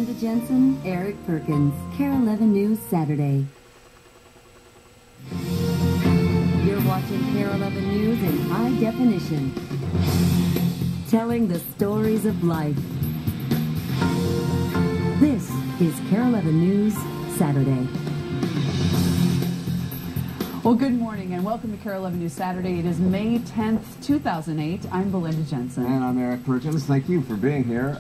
Belinda Jensen, Eric Perkins, KARE 11 News Saturday. You're watching KARE 11 News in high definition, telling the stories of life. This is KARE 11 News Saturday. Well, good morning and welcome to KARE 11 News Saturday. It is May 10th, 2008. I'm Belinda Jensen. And I'm Eric Perkins. Thank you for being here.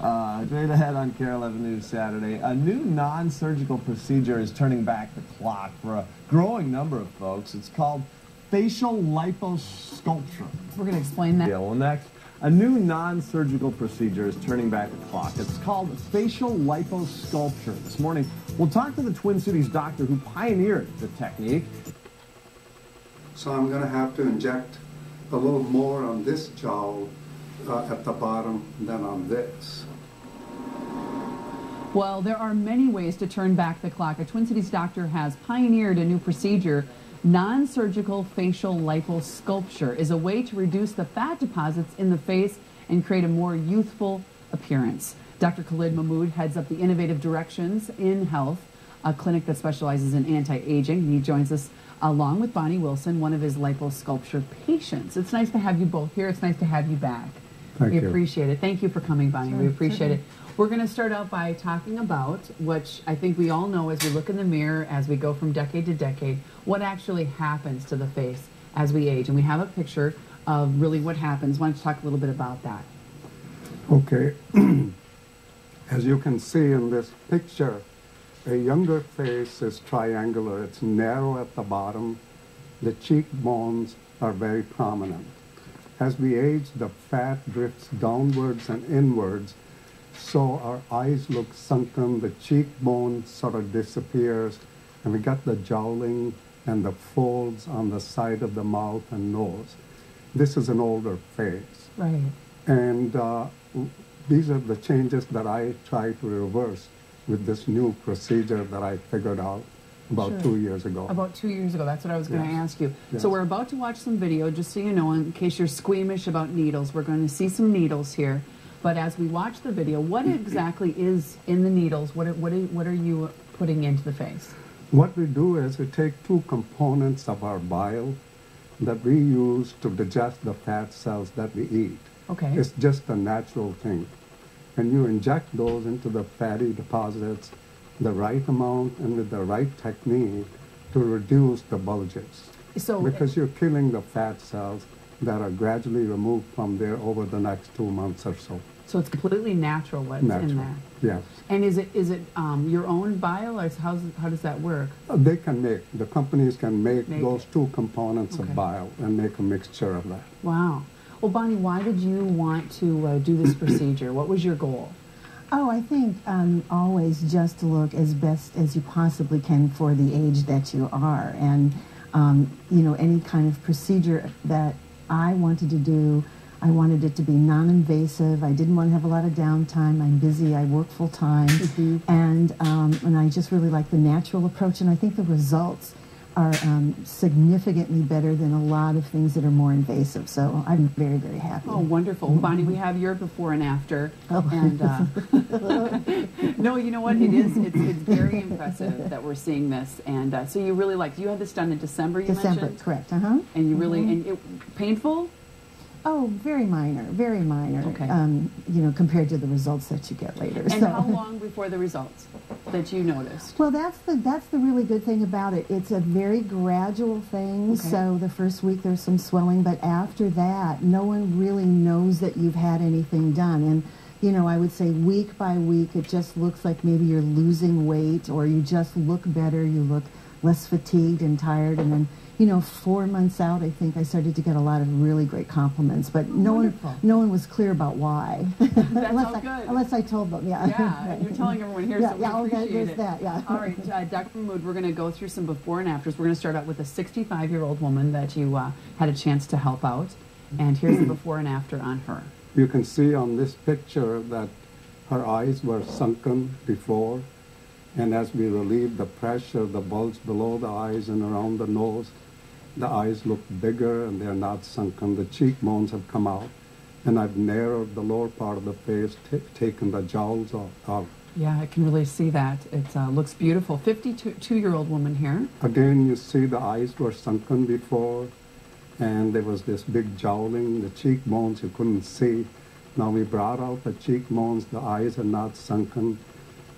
Straight ahead on KARE 11 News Saturday, a new non-surgical procedure is turning back the clock for a growing number of folks. It's called facial liposculpture. We're going to explain that. Yeah, well, next, a new non-surgical procedure is turning back the clock. It's called facial liposculpture. This morning, we'll talk to the Twin Cities doctor who pioneered the technique. So I'm going to have to inject a little more on this jowl at the bottom than on this. Well, there are many ways to turn back the clock. A Twin Cities doctor has pioneered a new procedure. Non-surgical facial liposculpture is a way to reduce the fat deposits in the face and create a more youthful appearance. Dr. Khalid Mahmud heads up the Innovative Directions in Health, a clinic that specializes in anti-aging. He joins us along with Bonnie Wilson, one of his liposculpture patients. It's nice to have you both here. It's nice to have you back. Thank you. We appreciate it. Thank you for coming, Bonnie. We appreciate it. We're going to start out by talking about, which I think we all know as we look in the mirror, as we go from decade to decade, what actually happens to the face as we age. And we have a picture of really what happens. Why don't you talk a little bit about that? Okay. As you can see in this picture, a younger face is triangular. It's narrow at the bottom. The cheekbones are very prominent. As we age, the fat drifts downwards and inwards, so our eyes look sunken, the cheekbone sort of disappears, and we got the jowling and the folds on the side of the mouth and nose. This is an older face. Right. And these are the changes that I try to reverse with this new procedure that I figured out about 2 years ago. About 2 years ago, that's what I was going to ask you. Yes. So we're about to watch some video, just so you know, in case you're squeamish about needles. We're going to see some needles here. But as we watch the video, what exactly is in the needles? What are you putting into the face? What we do is we take two components of our bile that we use to digest the fat cells that we eat. Okay. It's just a natural thing. And you inject those into the fatty deposits the right amount and with the right technique to reduce the bulges. So because you're killing the fat cells that are gradually removed from there over the next 2 months or so. So it's completely natural what's in there. Yes. And is it your own bile, or how does that work? They can the companies can make those two components of bile and make a mixture of that. Wow. Well, Bonnie, why did you want to do this procedure? What was your goal? Oh, I think always just to look as best as you possibly can for the age that you are. And, you know, any kind of procedure that I wanted to do, I wanted it to be non-invasive. I didn't want to have a lot of downtime. I'm busy. I work full-time. And I just really like the natural approach. And I think the results are significantly better than a lot of things that are more invasive. So I'm very, very happy. Oh, wonderful. Bonnie, we have your before and after. Oh. And no, you know what? It's very impressive that we're seeing this. And so you really you had this done in December, you mentioned? Correct. And you really, painful? Oh, very minor, very minor. Okay. You know, compared to the results that you get later. And how long before the results that you noticed? Well, that's the really good thing about it. It's a very gradual thing. Okay. So the first week there's some swelling, but after that, no one really knows that you've had anything done. And you know, I would say week by week, it just looks like maybe you're losing weight, or you just look better. You look less fatigued and tired, and then, you know, 4 months out, I think I started to get a lot of really great compliments, but no one was clear about why. Unless I told them, Yeah, right. You're telling everyone here, so we appreciate it. Yeah. All right, Dr. Mahmud, we're going to go through some before and afters. We're going to start out with a 65-year-old woman that you had a chance to help out, and here's the before and after on her. You can see on this picture that her eyes were sunken before, and as we relieved the pressure, the bulge below the eyes and around the nose, the eyes look bigger and they're not sunken. The cheekbones have come out, and I've narrowed the lower part of the face, taken the jowls out. Yeah, I can really see that. It looks beautiful. 52-year-old woman here. Again, you see the eyes were sunken before, and there was this big jowling. The cheekbones you couldn't see. Now we brought out the cheekbones. The eyes are not sunken.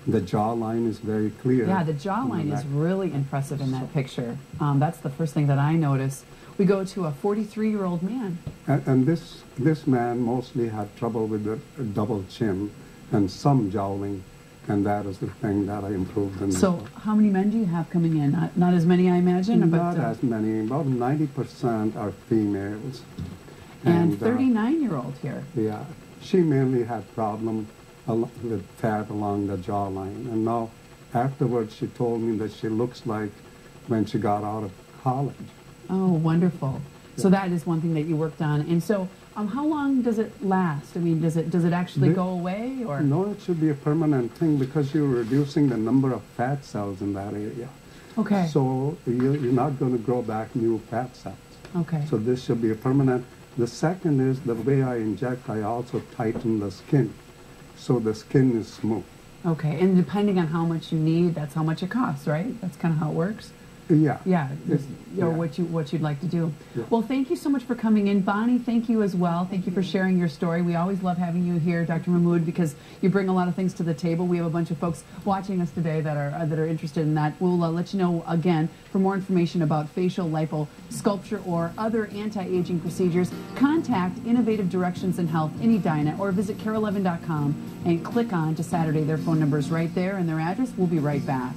The jawline is very clear. Yeah, the jawline is really impressive in that picture. That's the first thing that I noticed. We go to a 43-year-old man. And this man mostly had trouble with the double chin and some jowling, and that is the thing that I improved in. So how many men do you have coming in? Not as many, I imagine? Not as many. About 90% are females. And 39-year-old here. Yeah. She mainly had problem with fat along the jawline. And now, afterwards, she told me that she looks like when she got out of college. Oh, wonderful. Yeah. So that is one thing that you worked on. And so how long does it last? I mean, does it actually go away? Or no, it should be a permanent thing because you're reducing the number of fat cells in that area. Okay. So you're not going to grow back new fat cells. Okay. So this should be a permanent. The second is the way I inject, I also tighten the skin. So the skin is smooth. Okay, and depending on how much you need, that's how much it costs, right? That's kind of how it works? Yeah. Yeah, or what you'd like to do. Yeah. Well, thank you so much for coming in. Bonnie, thank you as well. Thank you for sharing your story. We always love having you here, Dr. Mahmud, because you bring a lot of things to the table. We have a bunch of folks watching us today that are interested in that. We'll let you know again for more information about facial liposculpture or other anti-aging procedures. Contact Innovative Directions in Health in Edina or visit care11.com and click on to Saturday. Their phone number is right there and their address. We'll be right back.